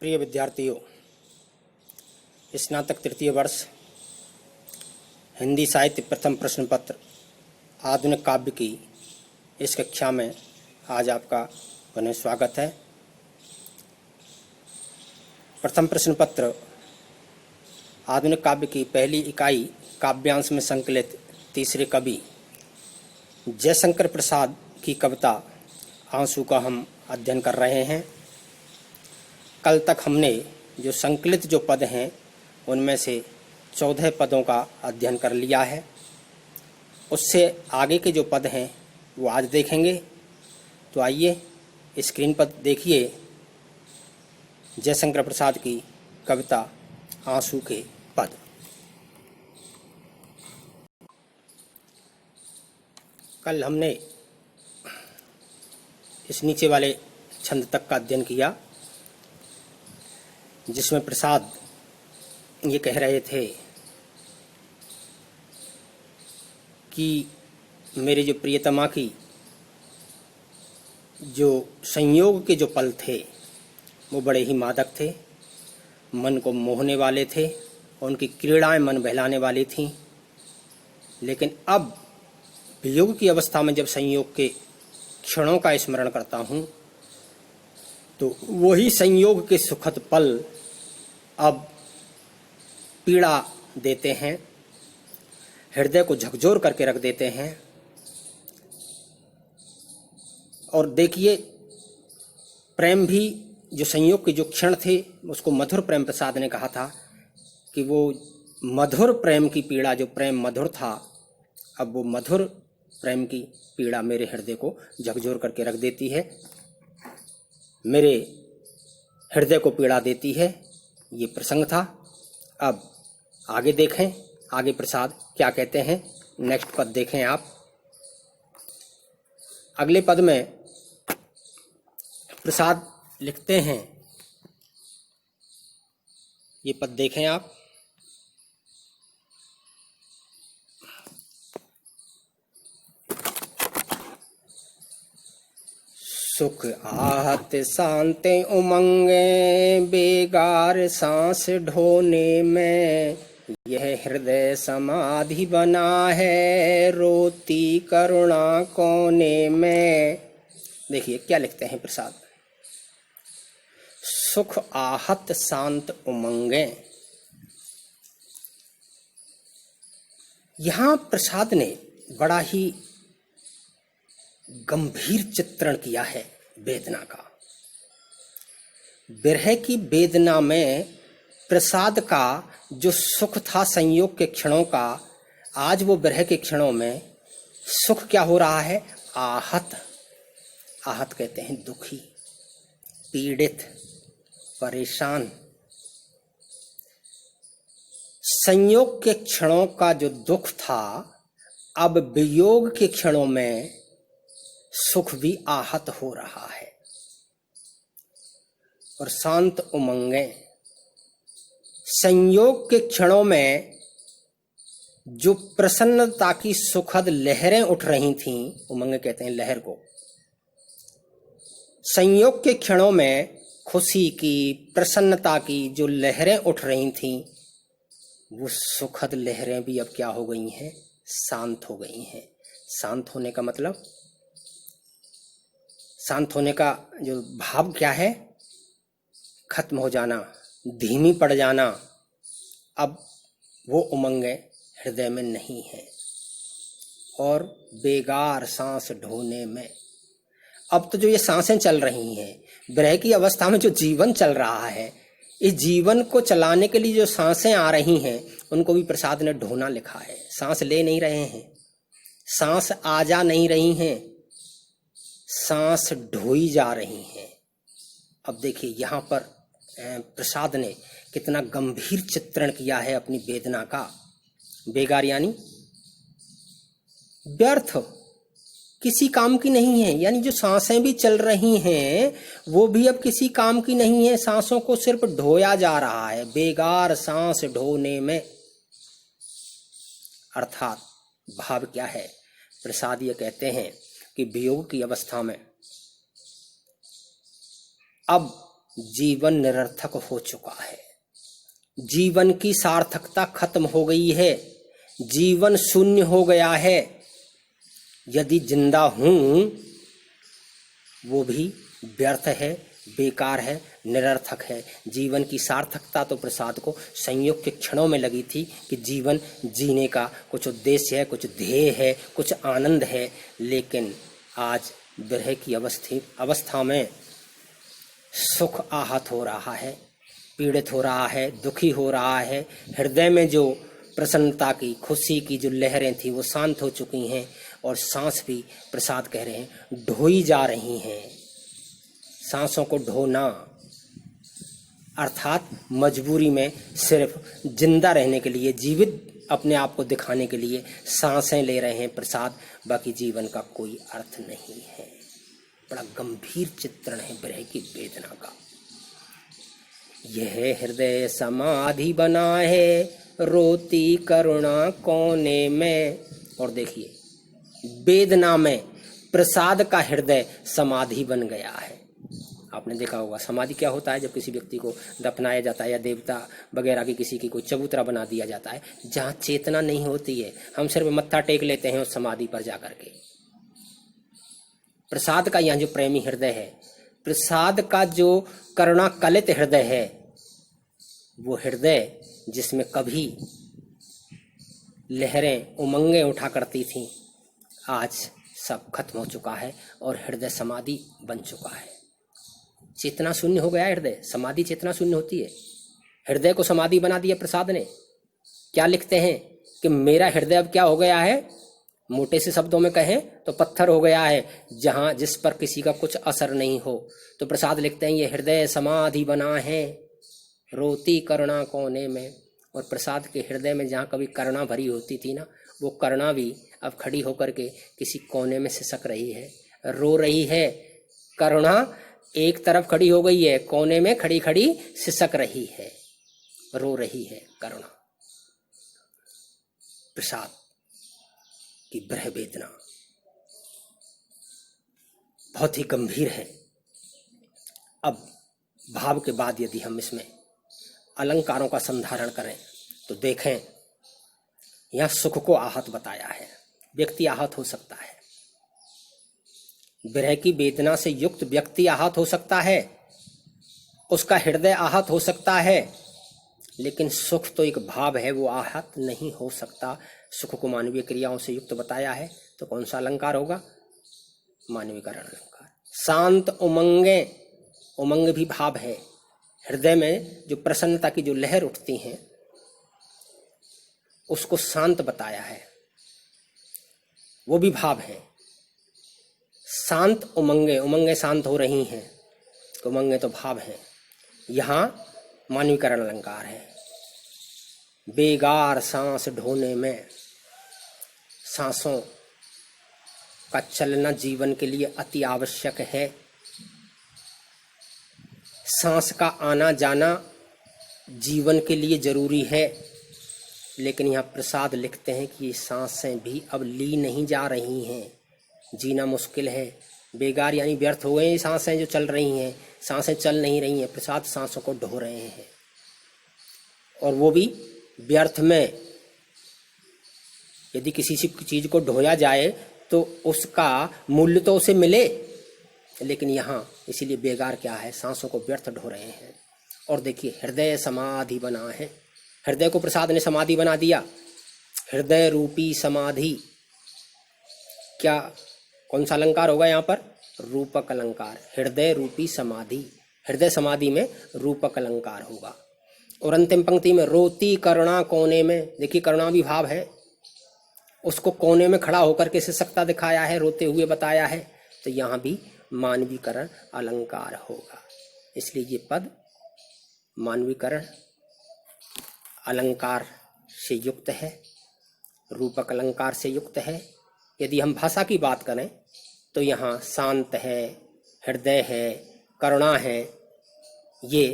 प्रिय विद्यार्थियों, स्नातक तृतीय वर्ष हिंदी साहित्य प्रथम प्रश्न पत्र आधुनिक काव्य की इस कक्षा में आज आपका पुनः स्वागत है। प्रथम प्रश्न पत्र आधुनिक काव्य की पहली इकाई काव्यांश में संकलित तीसरे कवि जयशंकर प्रसाद की कविता आंसू का हम अध्ययन कर रहे हैं। कल तक हमने जो संकलित जो पद हैं उनमें से 14 पदों का अध्ययन कर लिया है। उससे आगे के जो पद हैं वो आज देखेंगे। तो आइए स्क्रीन पर देखिए जयशंकर प्रसाद की कविता आंसू के पद। कल हमने इस नीचे वाले छंद तक का अध्ययन किया, जिसमें प्रसाद ये कह रहे थे कि मेरे जो प्रियतमा की जो संयोग के जो पल थे वो बड़े ही मादक थे, मन को मोहने वाले थे, उनकी क्रीड़ाएं मन बहलाने वाली थीं। लेकिन अब वियोग की अवस्था में जब संयोग के क्षणों का स्मरण करता हूँ तो वही संयोग के सुखद पल अब पीड़ा देते हैं, हृदय को झकझोर करके रख देते हैं। और देखिए, प्रेम भी जो संयोग के जो क्षण थे उसको मधुर प्रेम प्रसाद ने कहा था कि वो मधुर प्रेम की पीड़ा, जो प्रेम मधुर था, अब वो मधुर प्रेम की पीड़ा मेरे हृदय को झकझोर करके रख देती है, मेरे हृदय को पीड़ा देती है। ये प्रसंग था। अब आगे देखें, आगे प्रसाद क्या कहते हैं। नेक्स्ट पद देखें आप। अगले पद में प्रसाद लिखते हैं, ये पद देखें आप। सुख आहत शांति उमंगे बेगार सांस ढोने में, यह हृदय समाधि बना है रोती करुणा कोने में। देखिए क्या लिखते हैं प्रसाद। सुख आहत शांत उमंगे। यहां प्रसाद ने बड़ा ही गंभीर चित्रण किया है वेदना का। विरह की वेदना में प्रसाद का जो सुख था संयोग के क्षणों का, आज वो विरह के क्षणों में सुख क्या हो रहा है? आहत। आहत कहते हैं दुखी, पीड़ित, परेशान। संयोग के क्षणों का जो दुख था, अब वियोग के क्षणों में सुख भी आहत हो रहा है। और शांत उमंगे, संयोग के क्षणों में जो प्रसन्नता की सुखद लहरें उठ रही थीं, उमंग कहते हैं लहर को। संयोग के क्षणों में खुशी की, प्रसन्नता की जो लहरें उठ रही थीं, वो सुखद लहरें भी अब क्या हो गई हैं? शांत हो गई हैं। शांत होने का मतलब, शांत होने का जो भाव क्या है? खत्म हो जाना, धीमी पड़ जाना। अब वो उमंग हृदय में नहीं है। और बेगार सांस ढोने में, अब तो जो ये सांसें चल रही हैं, विरह की अवस्था में जो जीवन चल रहा है, इस जीवन को चलाने के लिए जो सांसें आ रही हैं उनको भी प्रसाद ने ढोना लिखा है। सांस ले नहीं रहे हैं, सांस आ जा नहीं रही हैं, सांस ढोई जा रही हैं। अब देखिए यहाँ पर प्रसाद ने कितना गंभीर चित्रण किया है अपनी वेदना का। बेगार यानी व्यर्थ, किसी काम की नहीं है। यानी जो सांसें भी चल रही हैं वो भी अब किसी काम की नहीं है, सांसों को सिर्फ ढोया जा रहा है। बेगार सांस ढोने में, अर्थात भाव क्या है? प्रसाद ये कहते हैं कि वियोग की अवस्था में अब जीवन निरर्थक हो चुका है, जीवन की सार्थकता खत्म हो गई है, जीवन शून्य हो गया है। यदि जिंदा हूं वो भी व्यर्थ है, बेकार है, निरर्थक है। जीवन की सार्थकता तो प्रसाद को संयोग के क्षणों में लगी थी कि जीवन जीने का कुछ उद्देश्य है, कुछ ध्येय है, कुछ आनंद है। लेकिन आज विरह की अवस्था में सुख आहत हो रहा है, पीड़ित हो रहा है, दुखी हो रहा है। हृदय में जो प्रसन्नता की, खुशी की जो लहरें थी वो शांत हो चुकी हैं और सांस भी, प्रसाद कह रहे हैं, ढोई जा रही हैं। सांसों को ढोना अर्थात मजबूरी में सिर्फ जिंदा रहने के लिए, जीवित अपने आप को दिखाने के लिए सांसें ले रहे हैं प्रसाद, बाकी जीवन का कोई अर्थ नहीं है। बड़ा गंभीर चित्रण है विरह की वेदना का। यह हृदय समाधि बना है, रोती करुणा कोने में। और देखिए, वेदना में प्रसाद का हृदय समाधि बन गया है। आपने देखा होगा समाधि क्या होता है, जब किसी व्यक्ति को दफनाया जाता है या देवता वगैरह की किसी की कोई चबूतरा बना दिया जाता है, जहाँ चेतना नहीं होती है, हम सिर्फ मत्था टेक लेते हैं उस समाधि पर जाकर के। प्रसाद का यहाँ जो प्रेमी हृदय है, प्रसाद का जो करुणा कलित हृदय है, वो हृदय जिसमें कभी लहरें उमंगें उठा करती थीं, आज सब खत्म हो चुका है और हृदय समाधि बन चुका है। चेतना शून्य हो गया हृदय। समाधि चेतना शून्य होती है, हृदय को समाधि बना दिया प्रसाद ने। क्या लिखते हैं कि मेरा हृदय अब क्या हो गया है, मोटे से शब्दों में कहें तो पत्थर हो गया है, जहां जिस पर किसी का कुछ असर नहीं हो। तो प्रसाद लिखते हैं ये हृदय समाधि बना है, रोती करुणा कोने में। और प्रसाद के हृदय में जहाँ कभी करुणा भरी होती थी ना, वो करुणा भी अब खड़ी होकर के किसी कोने में सिसक रही है, रो रही है। करुणा एक तरफ खड़ी हो गई है, कोने में खड़ी खड़ी सिसक रही है, रो रही है करुणा। प्रसाद की विरह वेदना बहुत ही गंभीर है। अब भाव के बाद यदि हम इसमें अलंकारों का संधारण करें तो देखें, यह सुख को आहत बताया है। व्यक्ति आहत हो सकता है, विरह की वेदना से युक्त व्यक्ति आहत हो सकता है, उसका हृदय आहत हो सकता है, लेकिन सुख तो एक भाव है, वो आहत नहीं हो सकता। सुख को मानवीय क्रियाओं से युक्त बताया है, तो कौन सा अलंकार होगा? मानवीकरण अलंकार। शांत उमंगे, उमंग भी भाव है। हृदय में जो प्रसन्नता की जो लहर उठती हैं उसको शांत बताया है, वो भी भाव है। शांत उमंगे, उमंगे शांत हो रही हैं, उमंगे तो भाव है। यहाँ मानवीकरण अलंकार है। बेगार सांस ढोने में, सांसों का चलना जीवन के लिए अति आवश्यक है। सांस का आना जाना जीवन के लिए जरूरी है, लेकिन यहाँ प्रसाद लिखते हैं कि ये सांसें भी अब ली नहीं जा रही हैं, जीना मुश्किल है। बेगार यानी व्यर्थ हो गए ये सांसें जो चल रही हैं, सांसें चल नहीं रही हैं। प्रसाद सांसों को ढो रहे हैं, और वो भी व्यर्थ में। यदि किसी चीज को ढोया जाए तो उसका मूल्य तो उसे मिले, लेकिन यहाँ इसीलिए बेगार क्या है, सांसों को व्यर्थ ढो रहे हैं। और देखिए, हृदय समाधि बना है। हृदय को प्रसाद ने समाधि बना दिया, हृदय रूपी समाधि। क्या, कौन सा अलंकार होगा यहाँ पर? रूपक अलंकार। हृदय रूपी समाधि, हृदय समाधि में रूपक अलंकार होगा। और अंतिम पंक्ति में रोती करुणा कोने में, देखिए करुणा भी भाव है, उसको कोने में खड़ा होकर के सिसकता दिखाया है, रोते हुए बताया है, तो यहाँ भी मानवीकरण अलंकार होगा। इसलिए ये पद मानवीकरण अलंकार से युक्त है, रूपक अलंकार से युक्त है। यदि हम भाषा की बात करें तो यहाँ शांत है, हृदय है, करुणा है, ये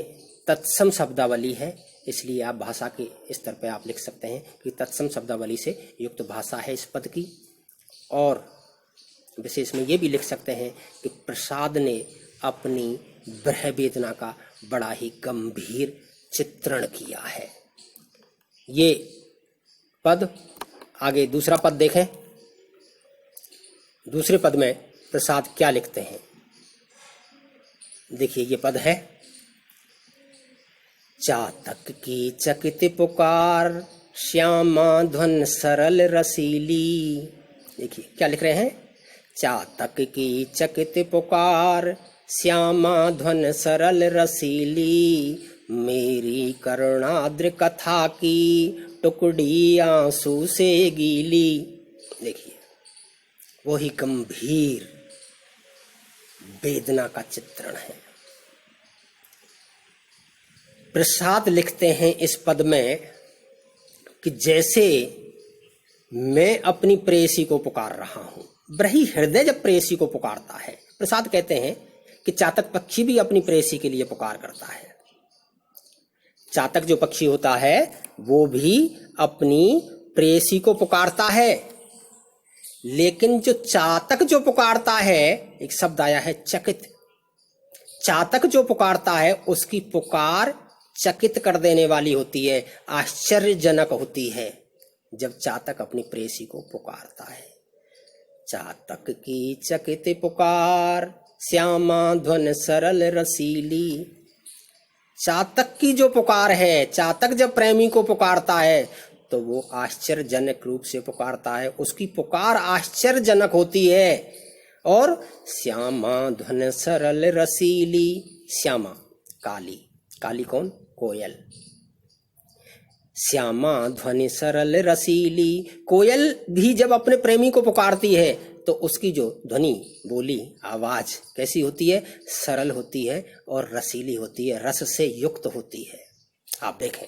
तत्सम शब्दावली है। इसलिए आप भाषा के स्तर पे आप लिख सकते हैं कि तत्सम शब्दावली से युक्त भाषा है इस पद की। और विशेष में ये भी लिख सकते हैं कि प्रसाद ने अपनी विरह वेदना का बड़ा ही गंभीर चित्रण किया है। ये पद, आगे दूसरा पद देखें। दूसरे पद में प्रसाद क्या लिखते हैं, देखिए ये पद है, चातक की चकित पुकार श्यामा ध्वन सरल रसीली। देखिए क्या लिख रहे हैं, चातक की चकित पुकार श्यामा ध्वन सरल रसीली, मेरी करुणाद्र कथा की टुकड़ी आंसू से गीली। देखिए वही गंभीर वेदना का चित्रण है। प्रसाद लिखते हैं इस पद में कि जैसे मैं अपनी प्रेयसी को पुकार रहा हूं। ब्रही हृदय जब प्रेयसी को पुकारता है, प्रसाद कहते हैं कि चातक पक्षी भी अपनी प्रेयसी के लिए पुकार करता है। चातक जो पक्षी होता है वो भी अपनी प्रेयसी को पुकारता है, लेकिन जो चातक जो पुकारता है, एक शब्द आया है चकित, चातक जो पुकारता है उसकी पुकार चकित कर देने वाली होती है, आश्चर्यजनक होती है जब चातक अपनी प्रेयसी को पुकारता है। चातक की चकित पुकार श्यामा ध्वन सरल रसीली। चातक की जो पुकार है, चातक जब प्रेमी को पुकारता है तो वो आश्चर्यजनक रूप से पुकारता है, उसकी पुकार आश्चर्यजनक होती है। और श्यामा ध्वन सरल रसीली, श्यामा काली, काली कौन, कोयल। श्यामा ध्वनि सरल रसीली, कोयल भी जब अपने प्रेमी को पुकारती है तो उसकी जो ध्वनि, बोली, आवाज कैसी होती है, सरल होती है और रसीली होती है, रस से युक्त होती है। आप देखें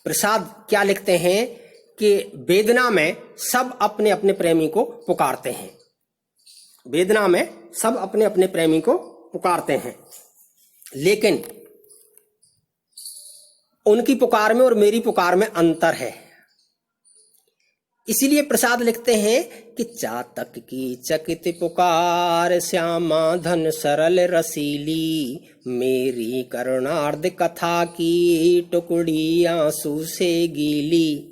प्रसाद क्या लिखते हैं कि वेदना में सब अपने अपने प्रेमी को पुकारते हैं, वेदना में सब अपने अपने प्रेमी को पुकारते हैं, लेकिन उनकी पुकार में और मेरी पुकार में अंतर है। इसीलिए प्रसाद लिखते हैं कि चातक की चकित पुकार श्यामा धन सरल रसीली, मेरी करुणार्ध कथा की टुकड़ी आंसू से गीली।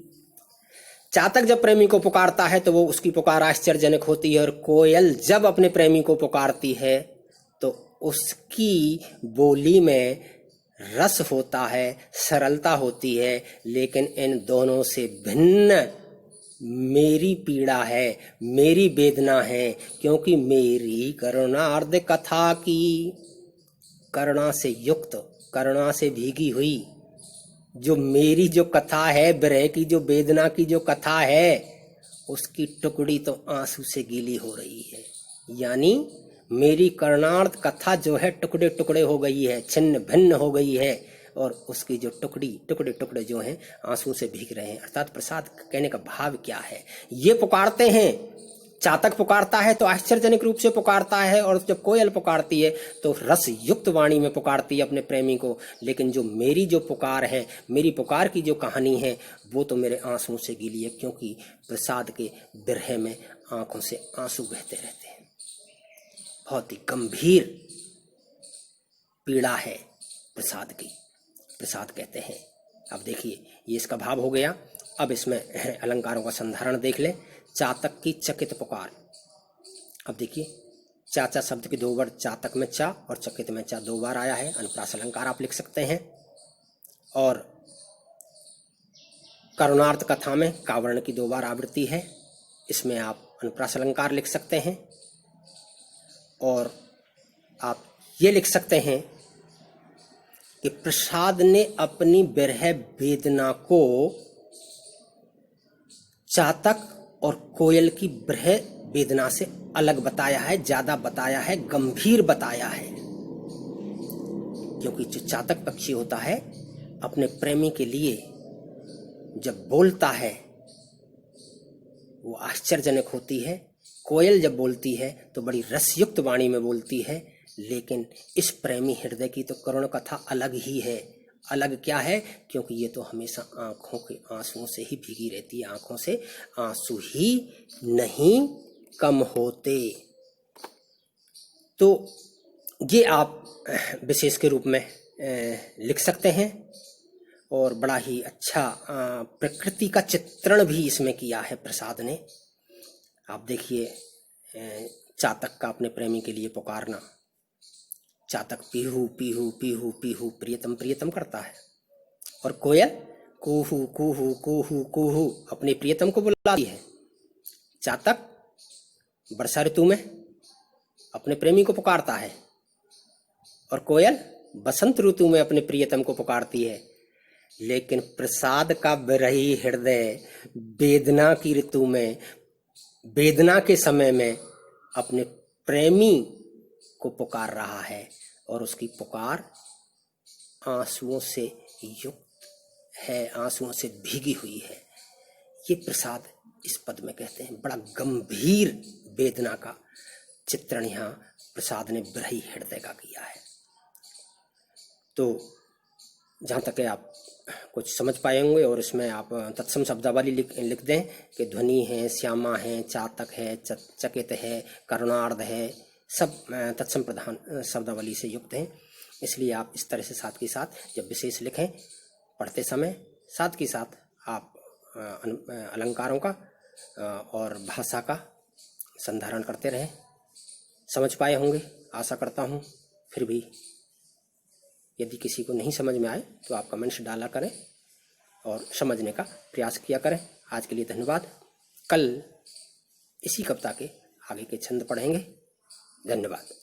चातक जब प्रेमी को पुकारता है तो वो उसकी पुकार आश्चर्यजनक होती है, और कोयल जब अपने प्रेमी को पुकारती है तो उसकी बोली में रस होता है, सरलता होती है, लेकिन इन दोनों से भिन्न मेरी पीड़ा है, मेरी वेदना है, क्योंकि मेरी करुणार्ध कथा की, करुणा से युक्त, करुणा से भीगी हुई जो मेरी जो कथा है, विरह की जो वेदना की जो कथा है, उसकी टुकड़ी तो आंसू से गीली हो रही है। यानी मेरी करुणार्थ कथा जो है टुकड़े टुकड़े हो गई है, छिन्न भिन्न हो गई है, और उसकी जो टुकड़ी टुकड़े टुकड़े जो हैं आंसू से भीग रहे हैं। अर्थात प्रसाद कहने का भाव क्या है, ये पुकारते हैं, चातक पुकारता है तो आश्चर्यजनक रूप से पुकारता है, और जब कोयल पुकारती है तो रस युक्त वाणी में पुकारती है अपने प्रेमी को, लेकिन जो मेरी जो पुकार है, मेरी पुकार की जो कहानी है, वो तो मेरे आंसुओं से गीली है, क्योंकि प्रसाद के विरह में आंखों से आंसू बहते रहते हैं। बहुत ही गंभीर पीड़ा है प्रसाद की, प्रसाद कहते हैं। अब देखिए ये इसका भाव हो गया। अब इसमें अलंकारों का संधारण देख ले। चातक की चकित पुकार। अब देखिए चाचा शब्द के दो बार चातक में चा और चकित में चा दो बार आया है, अनुप्रास अलंकार आप लिख सकते हैं। और करुणार्थ कथा में कावर्ण की दो बार आवृत्ति है, इसमें आप अनुप्रास अलंकार लिख सकते हैं। और आप ये लिख सकते हैं कि प्रसाद ने अपनी विरह वेदना को चातक और कोयल की विरह वेदना से अलग बताया है, ज्यादा बताया है, गंभीर बताया है। क्योंकि जो चातक पक्षी होता है अपने प्रेमी के लिए जब बोलता है वो आश्चर्यजनक होती है, कोयल जब बोलती है तो बड़ी रसयुक्त वाणी में बोलती है, लेकिन इस प्रेमी हृदय की तो करुण कथा अलग ही है। अलग क्या है, क्योंकि ये तो हमेशा आंखों के आंसुओं से ही भीगी रहती है, आंखों से आंसू ही नहीं कम होते। तो ये आप विशेष के रूप में लिख सकते हैं। और बड़ा ही अच्छा प्रकृति का चित्रण भी इसमें किया है प्रसाद ने। आप देखिए, चातक का अपने प्रेमी के लिए पुकारना। चातक पीहू पीहू पीहू पीहू प्रियतम प्रियतम करता है, और कोयल कूहू कूहू कूहू कूहू अपने प्रियतम को बुलाती है। चातक वर्षा ऋतु में अपने प्रेमी को पुकारता है, और कोयल बसंत ऋतु में अपने प्रियतम को पुकारती है। लेकिन प्रसाद का विरही हृदय वेदना की ऋतु में, वेदना के समय में अपने प्रेमी को पुकार रहा है, और उसकी पुकार आंसुओं से युक्त है, आंसुओं से भीगी हुई है। ये प्रसाद इस पद में कहते हैं। बड़ा गंभीर वेदना का चित्रण यहाँ प्रसाद ने विरही हृदय का किया है। तो जहाँ तक है आप कुछ समझ पाए होंगे, और इसमें आप तत्सम शब्दावली लिख दें कि ध्वनि है, श्यामा है, चातक है, चकित है, करुणार्ध है, सब तत्सम प्रधान शब्दावली से युक्त हैं। इसलिए आप इस तरह से साथ के साथ जब विशेष लिखें पढ़ते समय, साथ के साथ आप अलंकारों का और भाषा का संधारण करते रहें। समझ पाए होंगे आशा करता हूँ। फिर भी यदि किसी को नहीं समझ में आए तो आप कमेंट्स डाला करें और समझने का प्रयास किया करें। आज के लिए धन्यवाद। कल इसी कविता के आगे के छंद पढ़ेंगे। धन्यवाद।